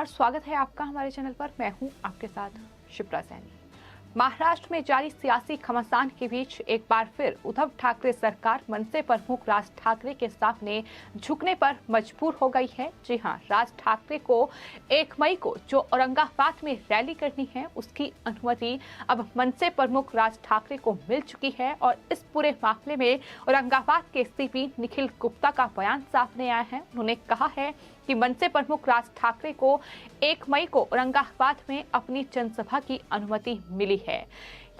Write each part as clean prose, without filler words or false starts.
नमस्कार, स्वागत है आपका हमारे चैनल पर। मैं हूं आपके साथ शिप्रा सैनी। महाराष्ट्र में जारी सियासी घमासान के बीच एक बार फिर उद्धव ठाकरे सरकार मनसे प्रमुख राज ठाकरे के सामने झुकने पर मजबूर हो गई है। जी हां, राज ठाकरे को 1 मई को जो औरंगाबाद में रैली करनी है उसकी अनुमति अब मनसे प्रमुख राज ठाकरे को मिल चुकी है और इस पूरे मामले में औरंगाबाद के एसपी निखिल गुप्ता का बयान सामने आया है। उन्होंने कहा है कि मनसे प्रमुख राज ठाकरे को 1 मई को औरंगाबाद में अपनी जनसभा की अनुमति मिली है।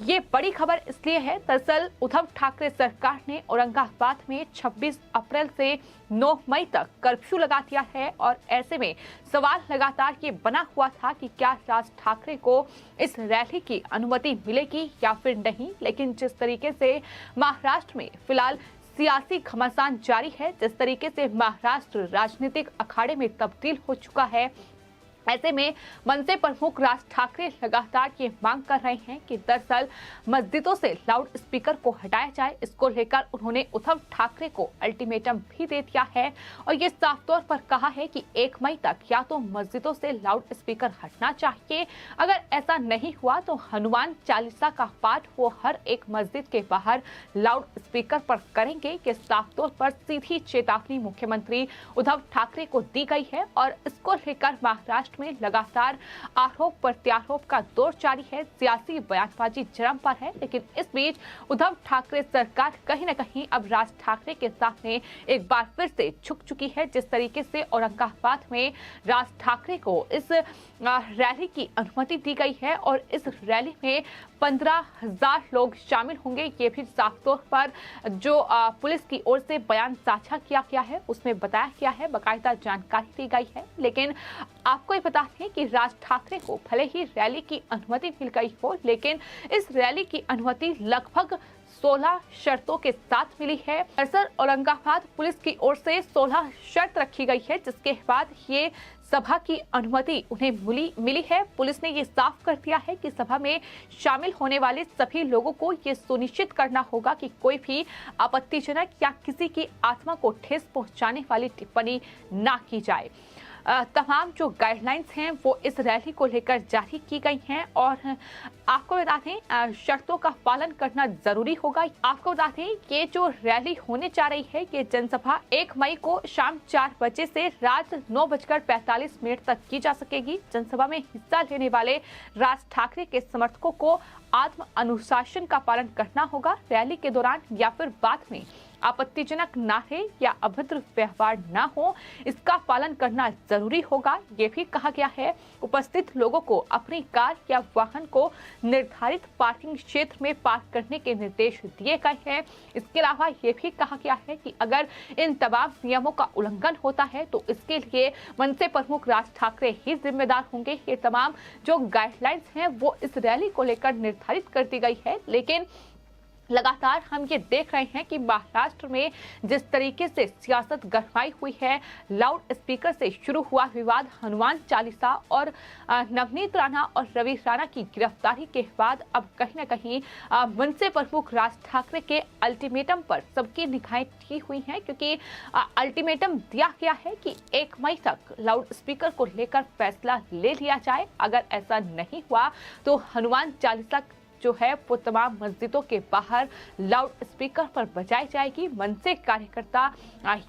ये बड़ी खबर इसलिए है, दरअसल उद्धव ठाकरे सरकार ने औरंगाबाद में 26 अप्रैल से 9 मई तक कर्फ्यू लगा दिया है और ऐसे में सवाल लगातार ये बना हुआ था कि क्या राज ठाकरे को इस रैली की अनुमति मिलेगी या फिर नहीं। लेकिन जिस तरीके से महाराष्ट्र में फिलहाल सियासी घमासान जारी है, जिस तरीके से महाराष्ट्र राजनीतिक अखाड़े में तब्दील हो चुका है, ऐसे में मनसे प्रमुख राज ठाकरे लगातार ये मांग कर रहे हैं कि दरअसल मस्जिदों से लाउड स्पीकर को हटाया जाए। इसको लेकर उन्होंने उद्धव ठाकरे को अल्टीमेटम भी दे दिया है और ये साफ तौर पर कहा है कि 1 मई तक या तो मस्जिदों से लाउड स्पीकर हटना चाहिए, अगर ऐसा नहीं हुआ तो हनुमान चालीसा का पाठ वो हर एक मस्जिद के बाहर लाउड स्पीकर पर करेंगे। ये साफ तौर पर सीधी चेतावनी मुख्यमंत्री उद्धव ठाकरे को दी गई है और इसको लेकर महाराष्ट्र में लगातार आरोप प्रत्यारोप का दौर जारी है। सियासी बयानबाजी चरम पर है, लेकिन इस बीच उद्धव ठाकरे सरकार कहीं न कहीं अब राज ठाकरे के सामने एक बार फिर से झुक चुकी है। जिस तरीके से औरंगाबाद में राज ठाकरे को इस रैली की अनुमति दी गई है और इस रैली में 15,000 लोग शामिल होंगे, ये भी साफ तौर पर जो पुलिस की ओर से बयान साझा किया गया है उसमें बताया गया है, बाकायदा जानकारी दी गई है। लेकिन आपको ये बता दें कि राज ठाकरे को भले ही रैली की अनुमति मिल गई हो, लेकिन इस रैली की अनुमति लगभग 16 शर्तों के साथ मिली है। दरअसल औरंगाबाद पुलिस की ओर से 16 शर्त रखी गई है, जिसके बाद ये सभा की अनुमति उन्हें मिली है। पुलिस ने ये साफ कर दिया है कि सभा में शामिल होने वाले सभी लोगों को ये सुनिश्चित करना होगा कि कोई भी आपत्तिजनक या किसी की आत्मा को ठेस पहुंचाने वाली टिप्पणी ना की जाए। तमाम जो गाइडलाइंस हैं वो इस रैली को लेकर जारी की गई हैं और आपको बता दें शर्तों का पालन करना जरूरी होगा। आपको बता दें ये जो रैली होने जा रही है ये जनसभा 1 मई को शाम 4 बजे से रात 9:45 तक की जा सकेगी। जनसभा में हिस्सा लेने वाले राज ठाकरे के समर्थकों को आत्म अनुशासन का पालन करना होगा। रैली के दौरान या फिर बाद में आपत्तिजनक नारे या अभद्र व्यवहार ना हो, इसका पालन करना जरूरी होगा। ये भी कहा गया है उपस्थित लोगों को अपनी कार या वाहन को निर्धारित पार्किंग क्षेत्र में पार्क करने के निर्देश दिए गए हैं। इसके अलावा ये भी कहा गया है कि अगर इन तमाम नियमों का उल्लंघन होता है तो इसके लिए मनसे प्रमुख राज ठाकरे ही जिम्मेदार होंगे। ये तमाम जो गाइडलाइंस हैं वो इस रैली को लेकर निर्धारित कर दी गई है। लेकिन लगातार हम ये देख रहे हैं कि महाराष्ट्र में जिस तरीके से सियासत गरमाई हुई है, लाउड स्पीकर से शुरू हुआ विवाद, हनुमान चालीसा और नवनीत राणा और रवि राणा की गिरफ्तारी के बाद अब कहीं न कहीं मनसे प्रमुख राज ठाकरे के अल्टीमेटम पर सबकी निगाहें टिकी हुई हैं, क्योंकि अल्टीमेटम दिया गया है कि 1 मई तक लाउड स्पीकर को लेकर फैसला ले लिया जाए। अगर ऐसा नहीं हुआ तो हनुमान चालीसा जो है वो तमाम मस्जिदों के बाहर लाउड स्पीकर पर बजाई जाएगी। मनसे कार्यकर्ता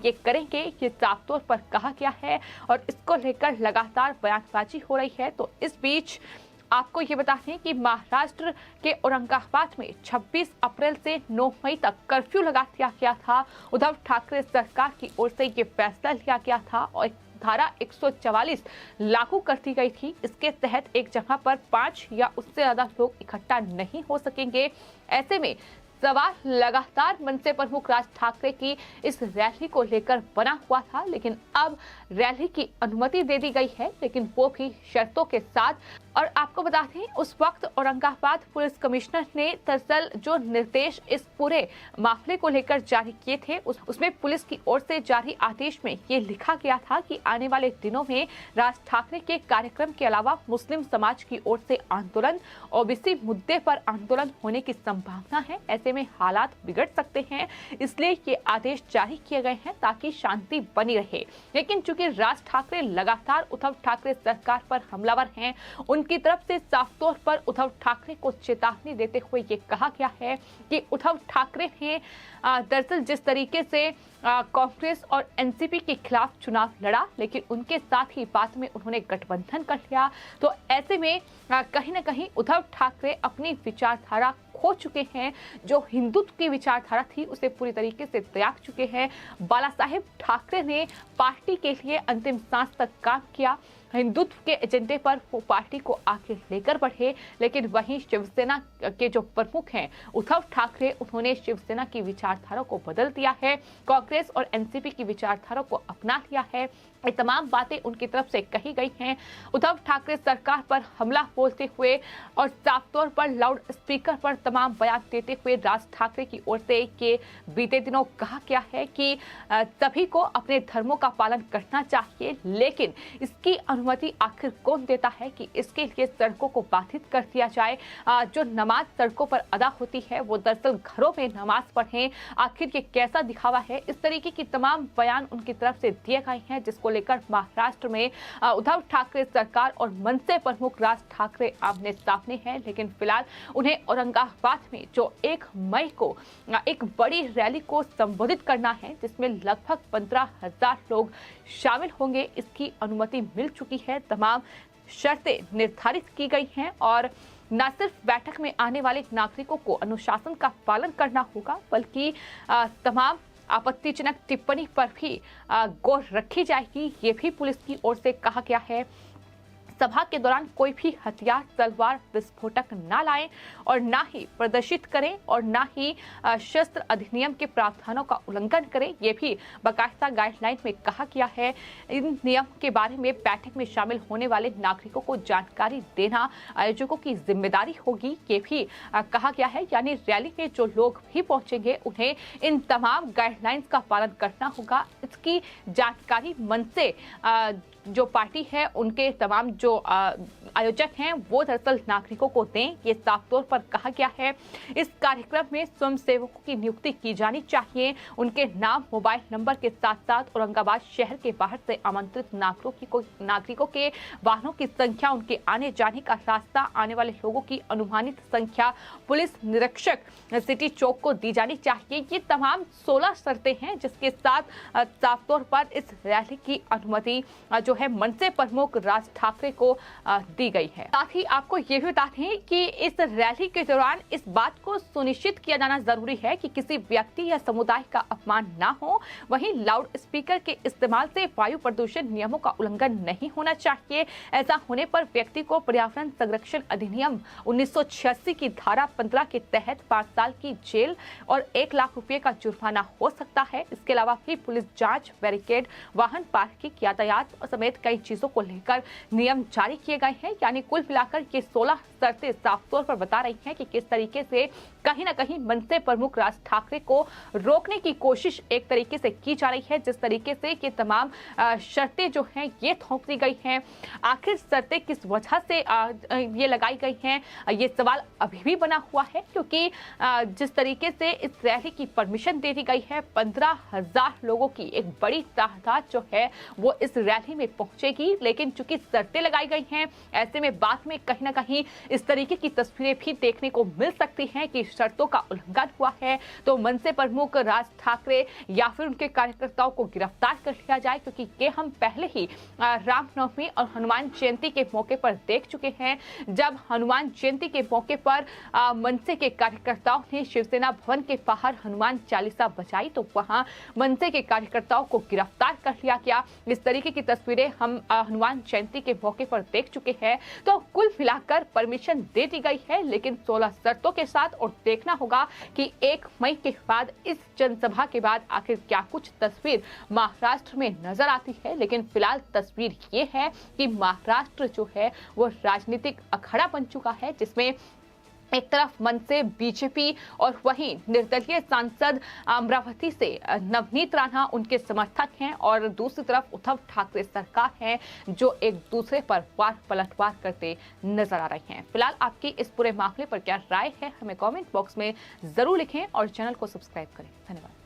ये करेंगे, ये साफ तौर पर कहा गया है और इसको लेकर लगातार बयानबाजी हो रही है। तो इस बीच आपको ये बता दें कि महाराष्ट्र के औरंगाबाद में 26 अप्रैल से 9 मई तक कर्फ्यू लगा दिया गया था। उद्धव ठाकरे सरकार की ओर से ये फैसला लिया गया था और धारा 144 लागू कर दी गई थी। इसके तहत एक जगह पर 5 या उससे ज्यादा लोग इकट्ठा नहीं हो सकेंगे। ऐसे में सवाल लगातार मनसे प्रमुख राज ठाकरे की इस रैली को लेकर बना हुआ था, लेकिन अब रैली की अनुमति दे दी गई है, लेकिन वो भी शर्तों के साथ। और आपको बता दें उस वक्त औरंगाबाद पुलिस कमिश्नर ने दरअसल जो निर्देश इस पूरे मामले को लेकर जारी किए थे उसमें पुलिस की ओर से जारी आदेश में ये लिखा गया था कि आने वाले दिनों में राज ठाकरे के कार्यक्रम के अलावा मुस्लिम समाज की ओर से आंदोलन, ओबीसी मुद्दे पर आंदोलन होने की संभावना है। ऐसे में हालात बिगड़ सकते हैं, इसलिए ये आदेश जारी किए गए हैं ताकि शांति बनी रहे। लेकिन चूंकि राज ठाकरे लगातार उद्धव ठाकरे सरकार पर हमलावर हैं, उनकी तरफ से साफ तौर पर उद्धव ठाकरे को चेतावनी देते हुए ये कहा गया है कि उद्धव ठाकरे ने दरअसल जिस तरीके से कांग्रेस और एनसीपी के खिलाफ चुनाव लड़ा, लेकिन उनके साथ ही बाद में उन्होंने गठबंधन कर लिया, तो ऐसे में कहीं ना कहीं उद्धव ठाकरे अपनी विचारधारा खो चुके हैं। जो हिंदुत्व की विचारधारा थी उसे पूरी तरीके से त्याग चुके हैं। बाला साहेब ठाकरे ने पार्टी के लिए अंतिम सांस तक काम किया, हिंदुत्व के एजेंडे पर वो पार्टी को आगे लेकर बढ़े, लेकिन वहीं शिवसेना के जो प्रमुख हैं उद्धव ठाकरे, उन्होंने शिवसेना की विचारधारा को बदल दिया है, कांग्रेस और एनसीपी की विचारधारा को अपना लिया है। ये तमाम बातें उनकी तरफ से कही गई हैं। उद्धव ठाकरे सरकार पर हमला बोलते हुए और साफ तौर पर लाउड स्पीकर पर तमाम बयान देते हुए राज ठाकरे की ओर से ये बीते दिनों कहा गया है कि सभी को अपने धर्मों का पालन करना चाहिए, लेकिन इसकी अनुमति आखिर कौन देता है कि इसके लिए सड़कों को बाधित कर दिया जाए। जो नमाज सड़कों पर अदा होती है वो दरअसल घरों में नमाज पढ़ें, आखिर ये कैसा दिखावा है। इस तरीके की तमाम बयान उनकी तरफ से दिए गए हैं, जिसको लेकर महाराष्ट्र में उद्धव ठाकरे सरकार और मनसे प्रमुख राज ठाकरे आमने सामने हैं। लेकिन फिलहाल उन्हें औरंगाबाद में जो 1 मई को एक बड़ी रैली को संबोधित करना है, जिसमें लगभग 15,000 लोग शामिल होंगे, इसकी अनुमति मिल चुकी है। तमाम शर्तें निर्धारित की गई हैं और न सिर्फ बैठक में आने वाले नागरिकों को अनुशासन का पालन करना होगा, बल्कि तमाम आपत्तिजनक टिप्पणी पर भी गौर रखी जाएगी, ये भी पुलिस की ओर से कहा गया है। सभा के दौरान कोई भी हथियार, तलवार, विस्फोटक ना लाएं और ना ही प्रदर्शित करें और ना ही शस्त्र अधिनियम के प्रावधानों का उल्लंघन करें, ये भी बाकायदा गाइडलाइन में कहा गया है। इन नियम के बारे में बैठक में शामिल होने वाले नागरिकों को जानकारी देना आयोजकों की जिम्मेदारी होगी, ये भी कहा गया है। यानी रैली में जो लोग भी पहुंचेंगे उन्हें इन तमाम गाइडलाइंस का पालन करना होगा। इसकी जानकारी मन से जो पार्टी है उनके तमाम जो आयोजक हैं वो दरअसल नागरिकों को दें, ये साफ तौर पर कहा गया है। इस कार्यक्रम में स्वयंसेवकों की नियुक्ति की जानी चाहिए, उनके नाम, मोबाइल नंबर के साथ साथ औरंगाबाद शहर के बाहर से आमंत्रित नागरिकों के वाहनों की संख्या, उनके आने जाने का रास्ता, आने वाले लोगों की अनुमानित संख्या पुलिस निरीक्षक सिटी चौक को दी जानी चाहिए। ये तमाम 16 शर्तें हैं जिसके साथ साफ तौर पर इस रैली की अनुमति जो है मनसे प्रमुख राज ठाकरे को दी गई है। साथ ही आपको ये भी बता दें कि इस रैली के दौरान इस बात को सुनिश्चित किया जाना जरूरी है कि किसी व्यक्ति या समुदाय का अपमान ना हो। वहीं लाउड स्पीकर के इस्तेमाल से वायु प्रदूषण नियमों का उल्लंघन नहीं होना चाहिए। ऐसा होने पर व्यक्ति को पर्यावरण संरक्षण अधिनियम 1986 की धारा 15 के तहत 5 साल की जेल और 1 लाख रुपए का जुर्माना हो सकता है। इसके अलावा भी पुलिस जांच, बैरिकेड, वाहन पार्किंग, यातायात समेत कई चीजों को लेकर नियम जारी किए गए हैं। यानी कुल मिलाकर ये 16 शर्तें साफ तौर पर बता रही हैं कि किस तरीके से कहीं ना कहीं मनसे प्रमुख राज ठाकरे को रोकने की कोशिश एक तरीके से की जा रही है। जिस तरीके से ये तमाम शर्तें जो हैं ये थोप दी गई हैं, आखिर शर्तें किस वजह से ये लगाई गई हैं, ये सवाल अभी भी बना हुआ है। क्योंकि जिस तरीके से इस रैली की परमिशन दे दी गई है, 15,000 लोगों की एक बड़ी तादाद जो है वो इस रैली में पहुंचेगी, लेकिन चूंकि शर्तें लगाई गई हैं, ऐसे में बाद में कहीं ना कहीं इस तरीके की तस्वीरें भी देखने को मिल सकती हैं कि शर्तों का उल्लंघन हुआ है तो मनसे प्रमुख राज ठाकरे या फिर उनके कार्यकर्ताओं को गिरफ्तार कर लिया जाए। क्योंकि ये हम पहले ही रामनवमी और हनुमान जयंती के मौके पर देख चुके हैं। जब हनुमान जयंती के मौके पर मनसे के कार्यकर्ताओं ने शिवसेना भवन के बाहर हनुमान चालीसा बजाई तो वहां मनसे के कार्यकर्ताओं को गिरफ्तार कर लिया गया। इस तरीके की तस्वीरें हम हनुमान जयंती के मौके पर देख चुके हैं। तो कुल मिलाकर परमिशन दे दी गई है, लेकिन 16 शर्तों के साथ। और देखना होगा कि 1 मई के बाद इस जनसभा के बाद आखिर क्या कुछ तस्वीर महाराष्ट्र में नजर आती है। लेकिन फिलहाल तस्वीर ये है कि महाराष्ट्र जो है वो राजनीतिक अखाड़ा बन चुका है, जिसमें एक तरफ मन से बीजेपी और वहीं निर्दलीय सांसद अमरावती से नवनीत राणा उनके समर्थक हैं और दूसरी तरफ उद्धव ठाकरे सरकार है जो एक दूसरे पर वार पलटवार करते नजर आ रही हैं। फिलहाल आपकी इस पूरे मामले पर क्या राय है, हमें कमेंट बॉक्स में जरूर लिखें और चैनल को सब्सक्राइब करें। धन्यवाद।